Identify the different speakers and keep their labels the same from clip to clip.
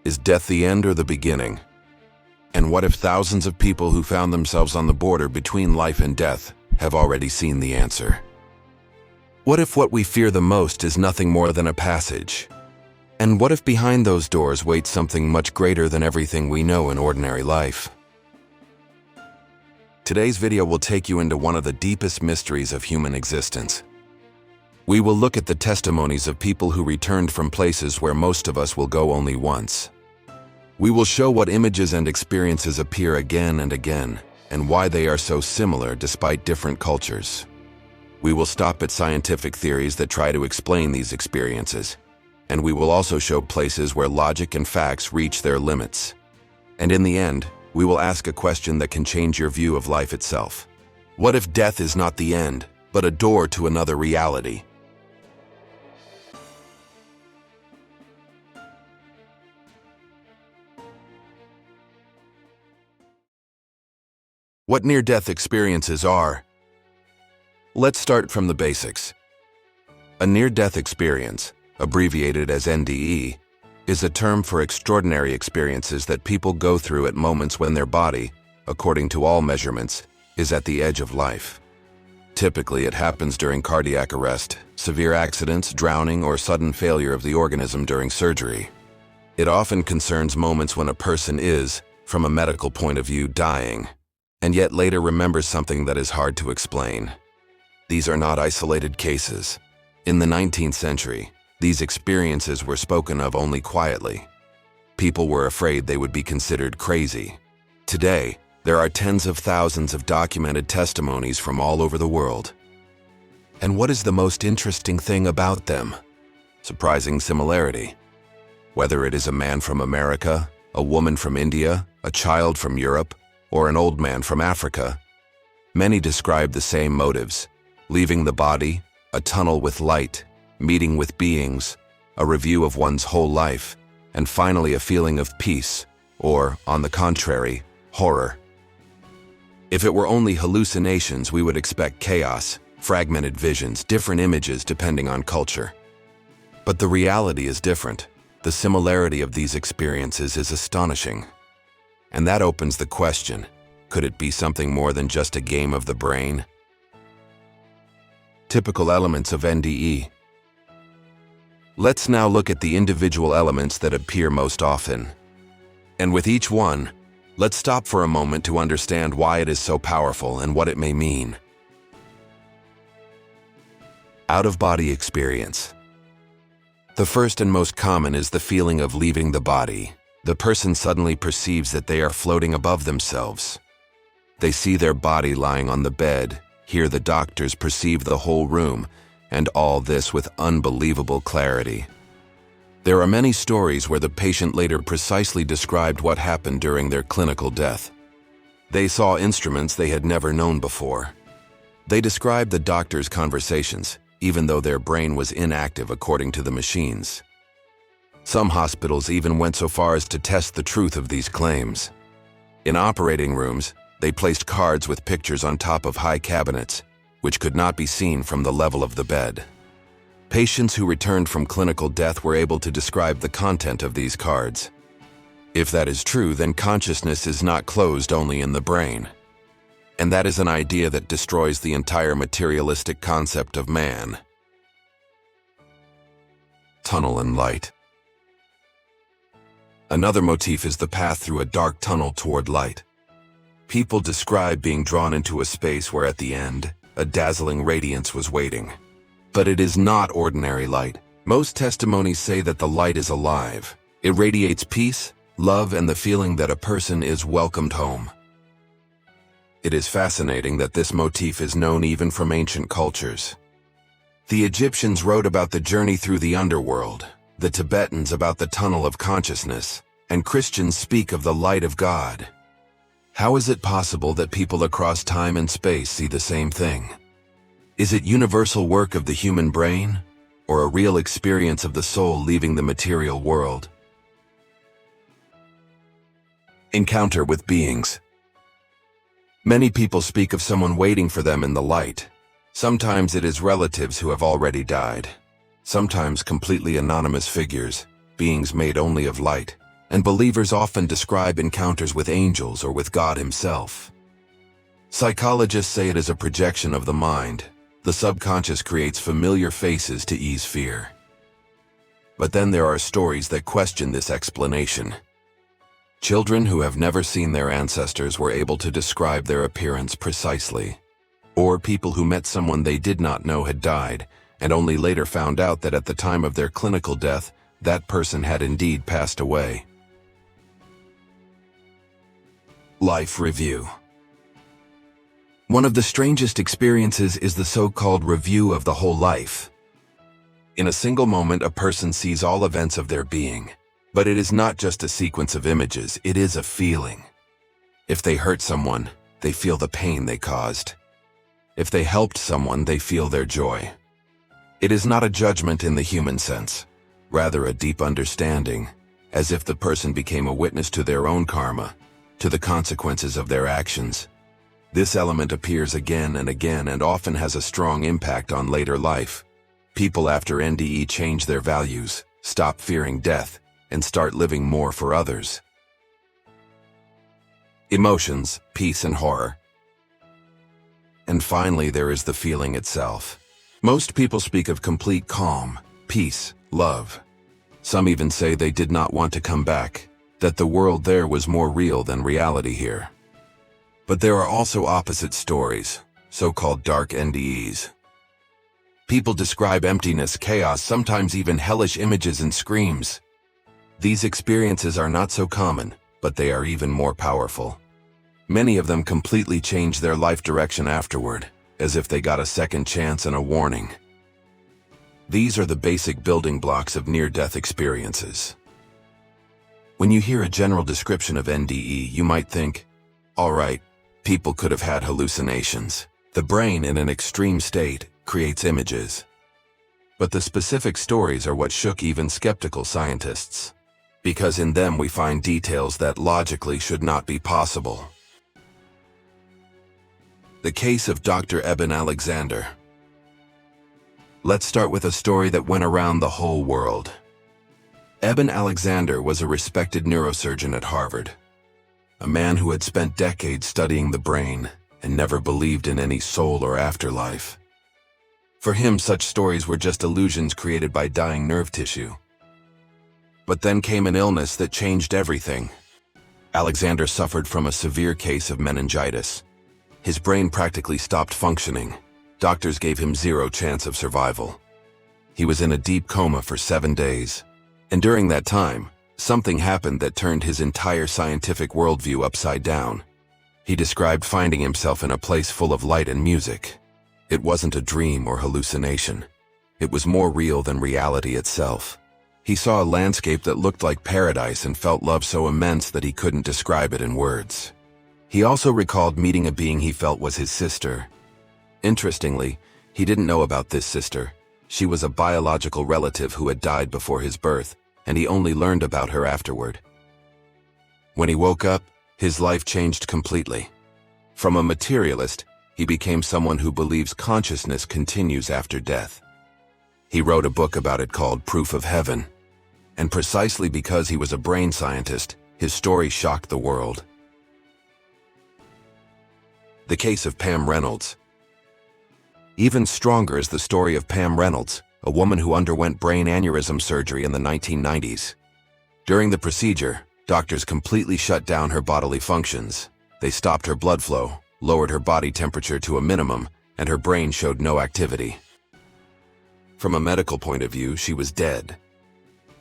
Speaker 1: Is death the end or the beginning? And what if thousands of people who found themselves on the border between life and death have already seen the answer? What if what we fear the most is nothing more than a passage? And what if behind those doors waits something much greater than everything we know in ordinary life? Today's video will take you into one of the deepest mysteries of human existence. We will look at the testimonies of people who returned from places where most of us will go only once. We will show what images and experiences appear again and again, and why they are so similar despite different cultures. We will stop at scientific theories that try to explain these experiences, and we will also show places where logic and facts reach their limits. And in the end, we will ask a question that can change your view of life itself. What if death is not the end, but a door to another reality? What near-death experiences are? Let's start from the basics. A near-death experience, abbreviated as NDE, is a term for extraordinary experiences that people go through at moments when their body, according to all measurements, is at the edge of life. Typically, it happens during cardiac arrest, severe accidents, drowning, or sudden failure of the organism during surgery. It often concerns moments when a person is, from a medical point of view, dying, and yet later remembers something that is hard to explain. These are not isolated cases. In the 19th century, these experiences were spoken of only quietly. People were afraid they would be considered crazy. Today, there are tens of thousands of documented testimonies from all over the world. And what is the most interesting thing about them? Surprising similarity. Whether it is a man from America, a woman from India, a child from Europe, or an old man from Africa, many describe the same motives: leaving the body, a tunnel with light, meeting with beings, a review of one's whole life, and finally a feeling of peace, or, on the contrary, horror. If it were only hallucinations, we would expect chaos, fragmented visions, different images depending on culture. But the reality is different. The similarity of these experiences is astonishing. And that opens the question, could it be something more than just a game of the brain? Typical elements of NDE. Let's now look at the individual elements that appear most often. And with each one, let's stop for a moment to understand why it is so powerful and what it may mean. Out-of-body experience. The first and most common is the feeling of leaving the body. The person suddenly perceives that they are floating above themselves. They see their body lying on the bed, hear the doctors, perceive the whole room, and all this with unbelievable clarity. There are many stories where the patient later precisely described what happened during their clinical death. They saw instruments they had never known before. They described the doctors' conversations, even though their brain was inactive according to the machines. Some hospitals even went so far as to test the truth of these claims. In operating rooms, they placed cards with pictures on top of high cabinets, which could not be seen from the level of the bed. Patients who returned from clinical death were able to describe the content of these cards. If that is true, then consciousness is not closed only in the brain. And that is an idea that destroys the entire materialistic concept of man. Tunnel and light. Another motif is the path through a dark tunnel toward light. People describe being drawn into a space where at the end, a dazzling radiance was waiting. But it is not ordinary light. Most testimonies say that the light is alive. It radiates peace, love, and the feeling that a person is welcomed home. It is fascinating that this motif is known even from ancient cultures. The Egyptians wrote about the journey through the underworld, the Tibetans about the tunnel of consciousness, and Christians speak of the light of God. How is it possible that people across time and space see the same thing? Is it universal work of the human brain, or a real experience of the soul leaving the material world? Encounter with beings. Many people speak of someone waiting for them in the light. Sometimes it is relatives who have already died. Sometimes completely anonymous figures, beings made only of light, and believers often describe encounters with angels or with God himself. Psychologists say it is a projection of the mind. The subconscious creates familiar faces to ease fear. But then there are stories that question this explanation. Children who have never seen their ancestors were able to describe their appearance precisely. Or people who met someone they did not know had died, and only later found out that at the time of their clinical death, that person had indeed passed away. Life Review. One of the strangest experiences is the so-called review of the whole life. In a single moment, a person sees all events of their being. But it is not just a sequence of images, it is a feeling. If they hurt someone, they feel the pain they caused. If they helped someone, they feel their joy. It is not a judgment in the human sense, rather a deep understanding, as if the person became a witness to their own karma, to the consequences of their actions. This element appears again and again and often has a strong impact on later life. People after NDE change their values, stop fearing death, and start living more for others. Emotions, peace and horror. And finally, there is the feeling itself. Most people speak of complete calm, peace, love. Some even say they did not want to come back, that the world there was more real than reality here. But there are also opposite stories, so-called dark NDEs. People describe emptiness, chaos, sometimes even hellish images and screams. These experiences are not so common, but they are even more powerful. Many of them completely change their life direction afterward, as if they got a second chance and a warning. These are the basic building blocks of near-death experiences. When you hear a general description of NDE, you might think, all right, people could have had hallucinations. The brain, in an extreme state, creates images. But the specific stories are what shook even skeptical scientists, because in them we find details that logically should not be possible. The case of Dr. Eben Alexander. Let's start with a story that went around the whole world. Eben Alexander was a respected neurosurgeon at Harvard, a man who had spent decades studying the brain and never believed in any soul or afterlife. For him, such stories were just illusions created by dying nerve tissue. But then came an illness that changed everything. Alexander suffered from a severe case of meningitis. His brain practically stopped functioning. Doctors gave him zero chance of survival. He was in a deep coma for 7 days. And during that time, something happened that turned his entire scientific worldview upside down. He described finding himself in a place full of light and music. It wasn't a dream or hallucination. It was more real than reality itself. He saw a landscape that looked like paradise and felt love so immense that he couldn't describe it in words. He also recalled meeting a being he felt was his sister. Interestingly, he didn't know about this sister. She was a biological relative who had died before his birth, and he only learned about her afterward. When he woke up, his life changed completely. From a materialist, he became someone who believes consciousness continues after death. He wrote a book about it called Proof of Heaven. And precisely because he was a brain scientist, his story shocked the world. The case of Pam Reynolds. Even stronger is the story of Pam Reynolds, a woman who underwent brain aneurysm surgery in the 1990s. During the procedure, doctors completely shut down her bodily functions. They stopped her blood flow, lowered her body temperature to a minimum, and her brain showed no activity. From a medical point of view, she was dead.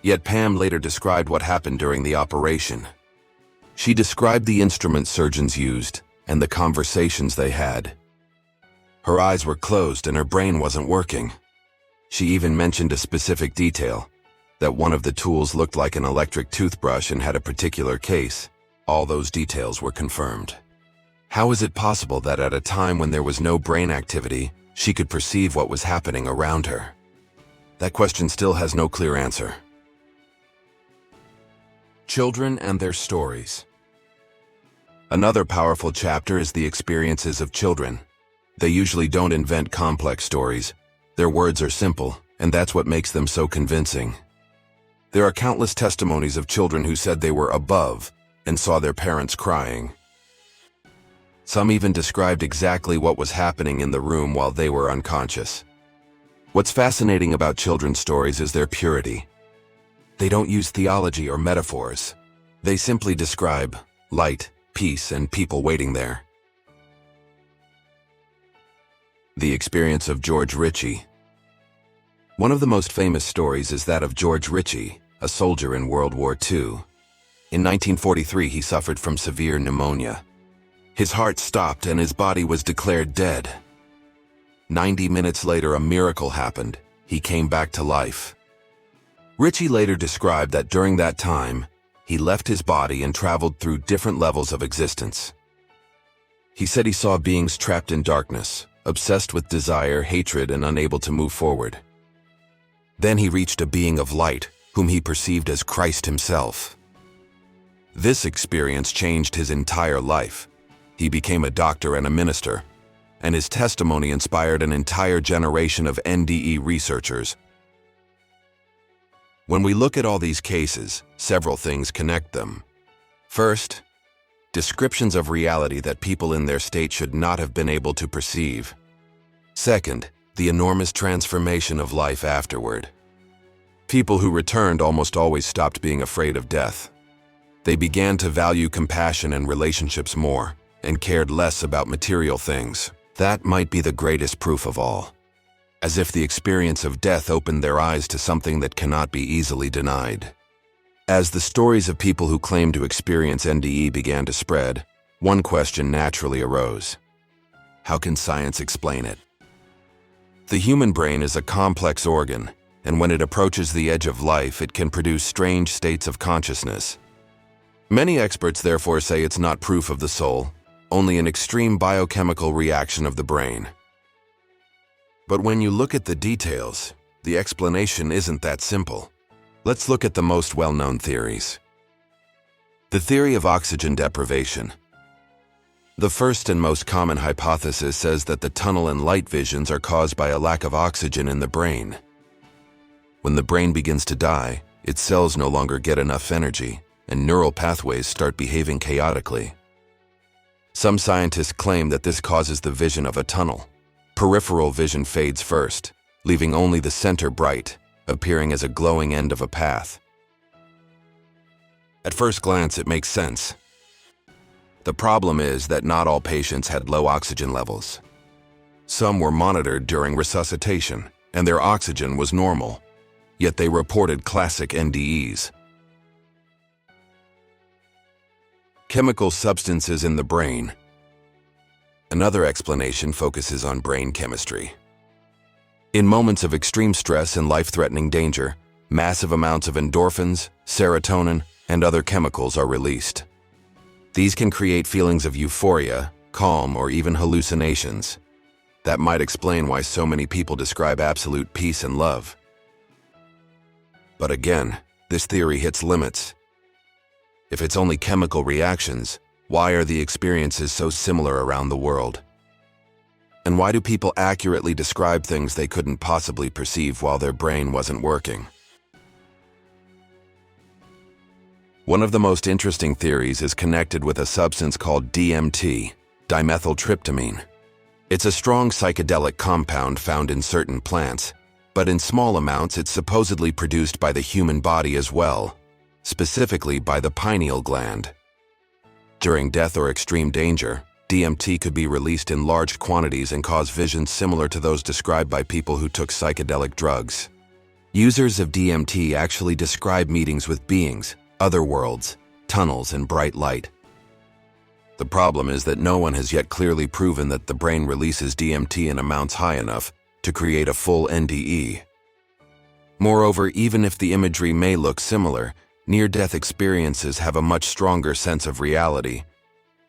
Speaker 1: Yet Pam later described what happened during the operation. She described the instruments surgeons used and the conversations they had. Her eyes were closed and her brain wasn't working. She even mentioned a specific detail, that one of the tools looked like an electric toothbrush and had a particular case. All those details were confirmed. How is it possible that at a time when there was no brain activity, she could perceive what was happening around her? That question still has no clear answer. Children and their stories. Another powerful chapter is the experiences of children. They usually don't invent complex stories. Their words are simple, and that's what makes them so convincing. There are countless testimonies of children who said they were above and saw their parents crying. Some even described exactly what was happening in the room while they were unconscious. What's fascinating about children's stories is their purity. They don't use theology or metaphors. They simply describe light, peace, and people waiting there. The experience of George Ritchie. One of the most famous stories is that of George Ritchie, a soldier in World War II. In 1943, he suffered from severe pneumonia. His heart stopped and his body was declared dead. 90 minutes later, a miracle happened. He came back to life. Ritchie later described that during that time, he left his body and traveled through different levels of existence. He said he saw beings trapped in darkness, obsessed with desire, hatred, and unable to move forward. Then he reached a being of light, whom he perceived as Christ himself. This experience changed his entire life. He became a doctor and a minister, and his testimony inspired an entire generation of NDE researchers. When we look at all these cases, several things connect them. First, descriptions of reality that people in their state should not have been able to perceive. Second, the enormous transformation of life afterward. People who returned almost always stopped being afraid of death. They began to value compassion and relationships more, and cared less about material things. That might be the greatest proof of all. As if the experience of death opened their eyes to something that cannot be easily denied. As the stories of people who claimed to experience NDE began to spread, one question naturally arose. How can science explain it? The human brain is a complex organ, and when it approaches the edge of life, it can produce strange states of consciousness. Many experts therefore say it's not proof of the soul, only an extreme biochemical reaction of the brain. But when you look at the details, the explanation isn't that simple. Let's look at the most well-known theories. The theory of oxygen deprivation. The first and most common hypothesis says that the tunnel and light visions are caused by a lack of oxygen in the brain. When the brain begins to die, its cells no longer get enough energy, and neural pathways start behaving chaotically. Some scientists claim that this causes the vision of a tunnel. Peripheral vision fades first, leaving only the center bright, appearing as a glowing end of a path. At first glance, it makes sense. The problem is that not all patients had low oxygen levels. Some were monitored during resuscitation, and their oxygen was normal, yet they reported classic NDEs. Chemical substances in the brain. Another explanation focuses on brain chemistry. In moments of extreme stress and life-threatening danger, massive amounts of endorphins, serotonin, and other chemicals are released. These can create feelings of euphoria, calm, or even hallucinations. That might explain why so many people describe absolute peace and love. But again, this theory hits limits. If it's only chemical reactions, why are the experiences so similar around the world? And why do people accurately describe things they couldn't possibly perceive while their brain wasn't working? One of the most interesting theories is connected with a substance called DMT, dimethyltryptamine. It's a strong psychedelic compound found in certain plants, but in small amounts it's supposedly produced by the human body as well, specifically by the pineal gland. During death or extreme danger, DMT could be released in large quantities and cause visions similar to those described by people who took psychedelic drugs. Users of DMT actually describe meetings with beings, other worlds, tunnels, and bright light. The problem is that no one has yet clearly proven that the brain releases DMT in amounts high enough to create a full NDE. Moreover, even if the imagery may look similar, near-death experiences have a much stronger sense of reality.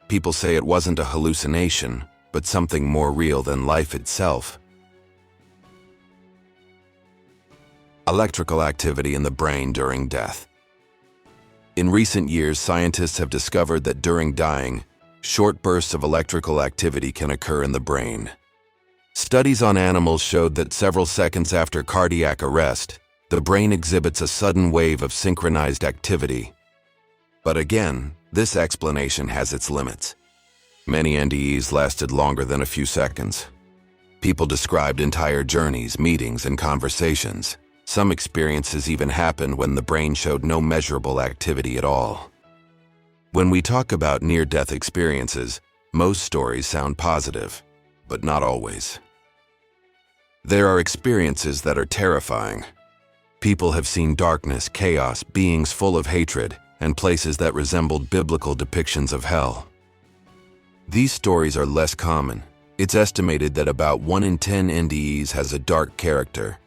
Speaker 1: People say it wasn't a hallucination, but something more real than life itself. Electrical activity in the brain during death. In recent years, scientists have discovered that during dying, short bursts of electrical activity can occur in the brain. Studies on animals showed that several seconds after cardiac arrest, The brain exhibits a sudden wave of synchronized activity. But again, this explanation has its limits. Many NDEs lasted longer than a few seconds. People described entire journeys, meetings, and conversations. Some experiences even happened when the brain showed no measurable activity at all. When we talk about near-death experiences, most stories sound positive, but not always. There are experiences that are terrifying. People have seen darkness, chaos, beings full of hatred, and places that resembled biblical depictions of hell. These stories are less common. It's estimated that about 1 in 10 NDEs has a dark character.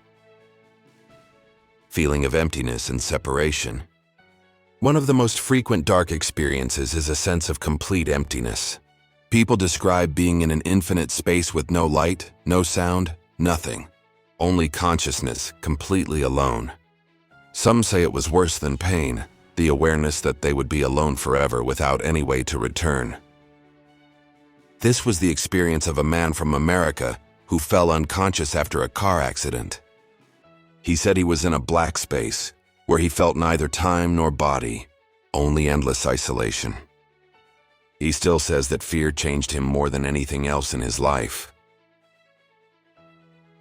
Speaker 1: Feeling of emptiness and separation. One of the most frequent dark experiences is a sense of complete emptiness. People describe being in an infinite space with no light, no sound, nothing. Only consciousness, completely alone. Some say it was worse than pain, the awareness that they would be alone forever without any way to return. This was the experience of a man from America who fell unconscious after a car accident. He said he was in a black space, where he felt neither time nor body, only endless isolation. He still says that fear changed him more than anything else in his life.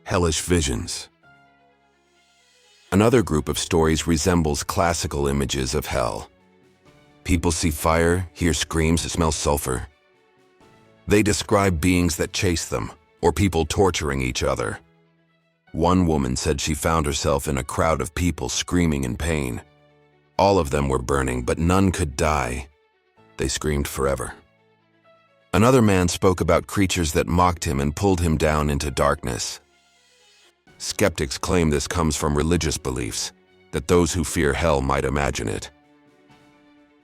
Speaker 1: Hellish visions. Another group of stories resembles classical images of hell. People see fire, hear screams, smell sulfur. They describe beings that chase them, or people torturing each other. One woman said she found herself in a crowd of people screaming in pain. All of them were burning, but none could die. They screamed forever. Another man spoke about creatures that mocked him and pulled him down into darkness. Skeptics claim this comes from religious beliefs, that those who fear hell might imagine it.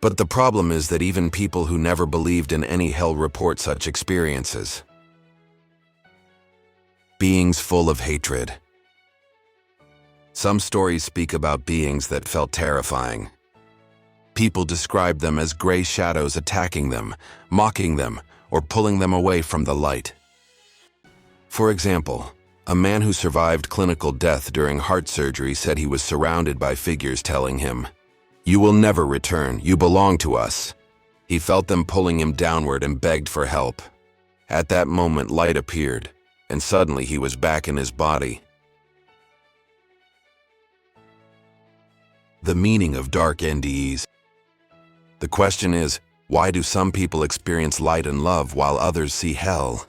Speaker 1: But the problem is that even people who never believed in any hell report such experiences. Beings full of hatred. Some stories speak about beings that felt terrifying. People describe them as gray shadows attacking them, mocking them, or pulling them away from the light. For example, a man who survived clinical death during heart surgery said he was surrounded by figures telling him, "You will never return, you belong to us." He felt them pulling him downward and begged for help. At that moment, light appeared, and suddenly he was back in his body. The meaning of dark NDEs. The question is, why do some people experience light and love while others see hell?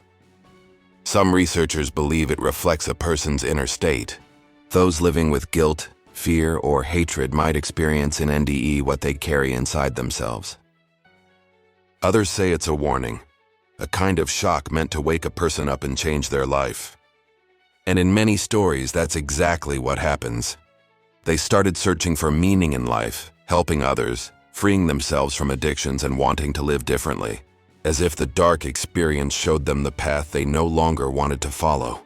Speaker 1: Some researchers believe it reflects a person's inner state. Those living with guilt, fear, or hatred might experience in NDE what they carry inside themselves. Others say it's a warning, a kind of shock meant to wake a person up and change their life. And in many stories, that's exactly what happens. They started searching for meaning in life, helping others, freeing themselves from addictions and wanting to live differently, as if the dark experience showed them the path they no longer wanted to follow.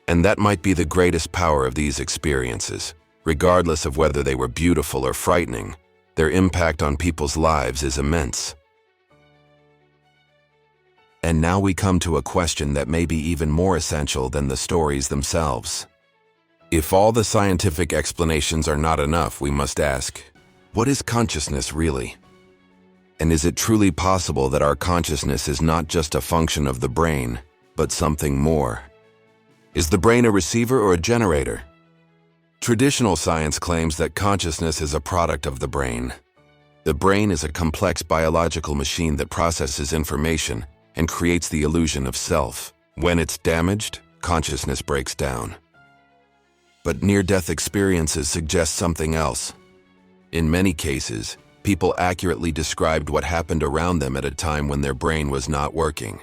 Speaker 1: And that might be the greatest power of these experiences. Regardless of whether they were beautiful or frightening, their impact on people's lives is immense. And now we come to a question that may be even more essential than the stories themselves. If all the scientific explanations are not enough, we must ask, what is consciousness really? And is it truly possible that our consciousness is not just a function of the brain, but something more? Is the brain a receiver or a generator? Traditional science claims that consciousness is a product of the brain. The brain is a complex biological machine that processes information and creates the illusion of self. When it's damaged, consciousness breaks down. But near-death experiences suggest something else. In many cases, people accurately described what happened around them at a time when their brain was not working.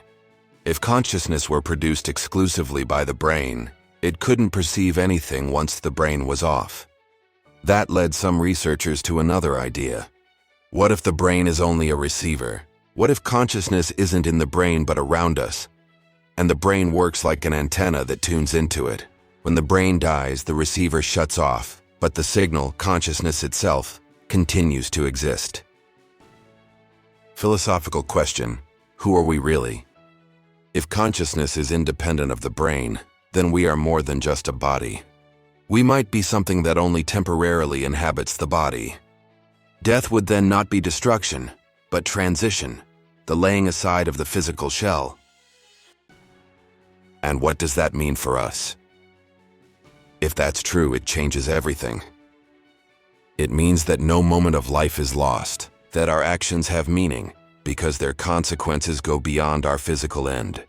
Speaker 1: If consciousness were produced exclusively by the brain, it couldn't perceive anything once the brain was off. That led some researchers to another idea. What if the brain is only a receiver? What if consciousness isn't in the brain but around us, and the brain works like an antenna that tunes into it? When the brain dies, the receiver shuts off, but the signal, consciousness itself, continues to exist. Philosophical question: who are we really? If consciousness is independent of the brain, then we are more than just a body. we might be something that only temporarily inhabits the body. Death would then not be destruction, but transition, the laying aside of the physical shell. And what does that mean for us? If that's true, it changes everything. It means that no moment of life is lost, that our actions have meaning, because their consequences go beyond our physical end.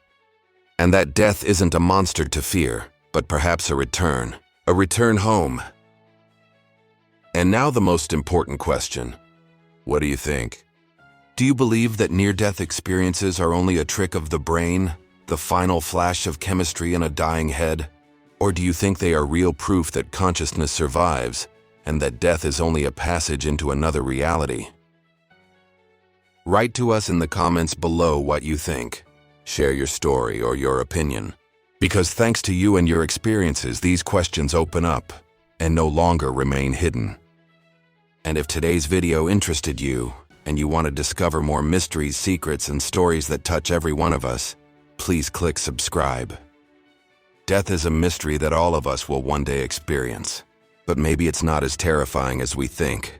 Speaker 1: And that death isn't a monster to fear, but perhaps a return home. And now the most important question. What do you think? Do you believe that near-death experiences are only a trick of the brain, the final flash of chemistry in a dying head? Or do you think they are real proof that consciousness survives, and that death is only a passage into another reality? Write to us in the comments below what you think. Share your story or your opinion. Because thanks to you and your experiences, these questions open up and no longer remain hidden. And if today's video interested you, and you want to discover more mysteries, secrets, and stories that touch every one of us, please click subscribe. Death is a mystery that all of us will one day experience, but maybe it's not as terrifying as we think.